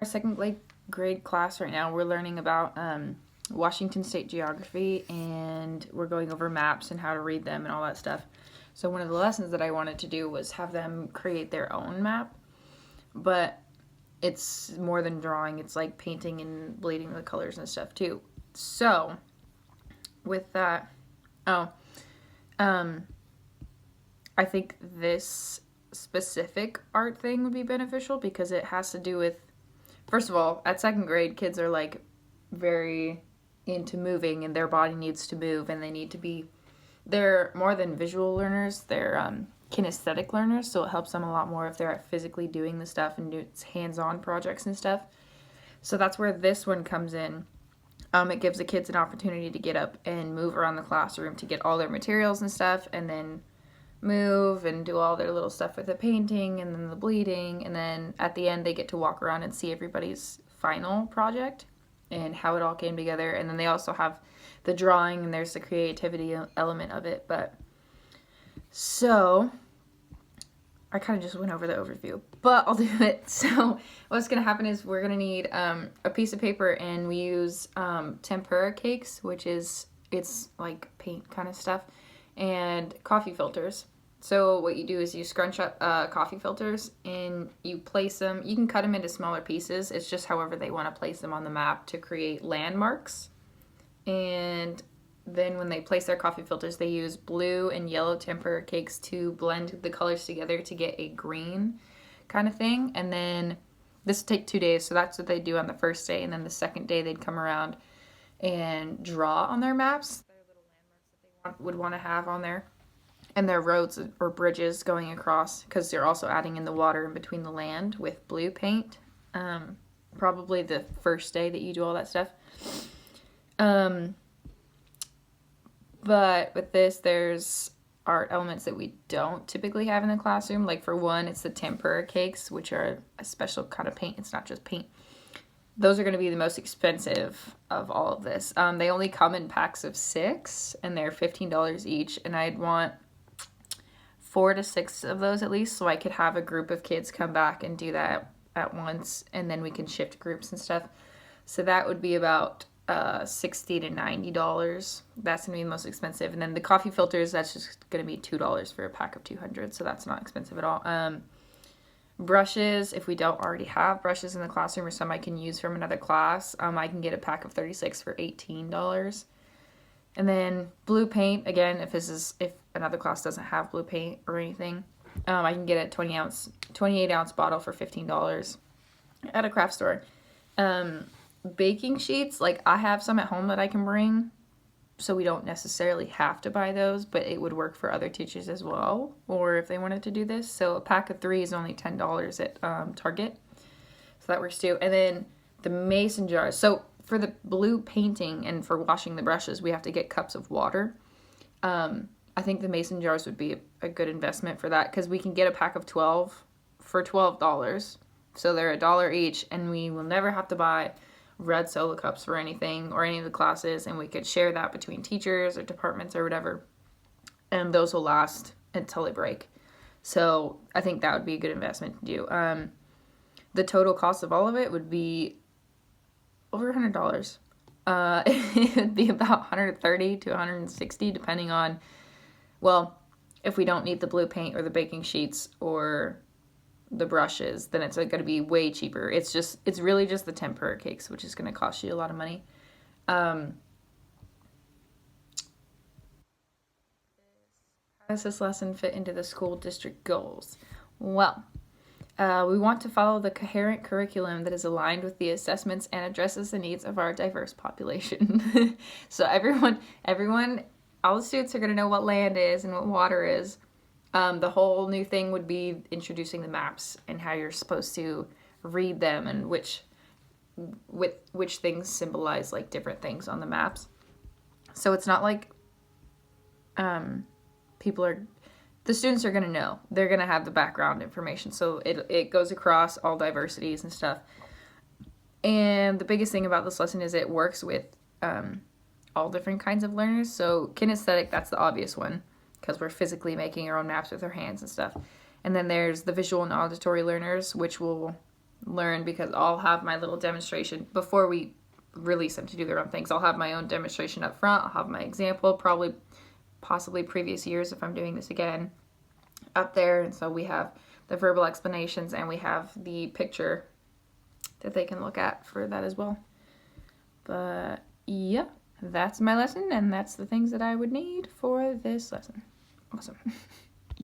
Our second grade class right now, we're learning about Washington State geography, and we're going over maps and how to read them and all that stuff. So one of the lessons that I wanted to do was have them create their own map, but it's more than drawing. It's like painting and bleeding the colors and stuff too. So with that, oh, um, I think this specific art thing would be beneficial because it has to do with, first of all, at second grade, kids are like very into moving and their body needs to move and they need to be, they're more than visual learners, they're kinesthetic learners, so it helps them a lot more if they're physically doing the stuff and do hands-on projects and stuff. So that's where this one comes in. It gives the kids an opportunity to get up and move around the classroom to get all their materials and stuff, and then move and do all their little stuff with the painting and then the bleeding, and then at the end they get to walk around and see everybody's final project and how it all came together. And then they also have the drawing and there's the creativity element of it. But so I kind of just went over the overview, but I'll do it. So what's going to happen is we're going to need a piece of paper, and we use tempura cakes, which is, it's like paint kind of stuff, and coffee filters. So what you do is you scrunch up coffee filters and you place them. You can cut them into smaller pieces. It's just however they want to place them on the map to create landmarks. And then when they place their coffee filters, they use blue and yellow tempera cakes to blend the colors together to get a green kind of thing. And then this will take 2 days, so that's what they do on the first day. And then the second day they'd come around and draw on their maps their little landmarks that they would want to have on there, and their roads or bridges going across, because they're also adding in the water in between the land with blue paint. Probably the first day that you do all that stuff. But with this, there's art elements that we don't typically have in the classroom. Like for one, it's the tempura cakes, which are a special kind of paint. It's not just paint. Those are going to be the most expensive of all of this. They only come in packs of 6, and they're $15 each. And I'd want 4 to 6 of those at least, so I could have a group of kids come back and do that at once, and then we can shift groups and stuff. So that would be about $60 to $90. That's gonna be the most expensive. And then the coffee filters, that's just gonna be $2 for a pack of 200, so that's not expensive at all. Brushes, if we don't already have brushes in the classroom or some I can use from another class, I can get a pack of 36 for $18. And then blue paint, again, if another class doesn't have blue paint or anything, I can get a 28 ounce bottle for $15 at a craft store. Baking sheets, like I have some at home that I can bring, so we don't necessarily have to buy those, but it would work for other teachers as well, or if they wanted to do this. So a pack of 3 is only $10 at Target, so that works too. And then the mason jars. So for the blue painting and for washing the brushes, we have to get cups of water. I think the mason jars would be a good investment for that, because we can get a pack of 12 for $12. So they're $1 each, and we will never have to buy red solo cups for anything or any of the classes, and we could share that between teachers or departments or whatever, and those will last until they break. So I think that would be a good investment to do. The total cost of all of it would be over $100. It would be about $130 to $160 depending on, well, if we don't need the blue paint or the baking sheets or the brushes, then it's going to be way cheaper. It's really just the tempura cakes, which is going to cost you a lot of money. How does this lesson fit into the school district goals? Well, we want to follow the coherent curriculum that is aligned with the assessments and addresses the needs of our diverse population. So everyone, all the students are going to know what land is and what water is. The whole new thing would be introducing the maps and how you're supposed to read them and which things symbolize like different things on the maps. So it's not like the students are going to know. They're going to have the background information. So it goes across all diversities and stuff. And the biggest thing about this lesson is it works with all different kinds of learners. So kinesthetic, that's the obvious one, because we're physically making our own maps with our hands and stuff. And then there's the visual and auditory learners, which will learn, because I'll have my little demonstration before we release them to do their own things. I'll have my own demonstration up front. I'll have my example, probably possibly previous years if I'm doing this again, up there. And so we have the verbal explanations and we have the picture that they can look at for that as well. But yeah, that's my lesson, and that's the things that I would need for this lesson. Awesome.